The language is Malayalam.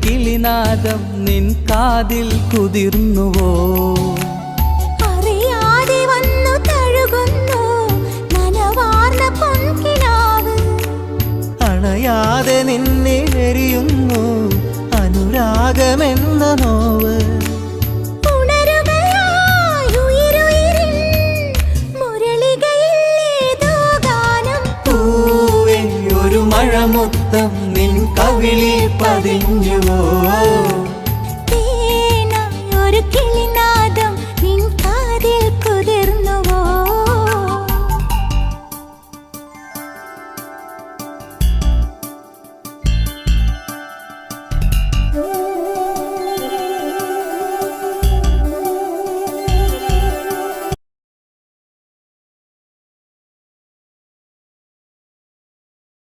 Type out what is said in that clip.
കിളിനാദം നിൻ കാതിൽ കുതിർന്നുവോ? അറിയാതെ വന്നു തഴുകുന്നു നനവാർന്ന പൊൻകിനാവ്. അണയാതെ നിന്നെ എരിയുന്നു അനുരാഗമെന്ന നോവ്. മഴമുത്തം നിൻ കവിളിൽ പതിഞ്ഞുവോ?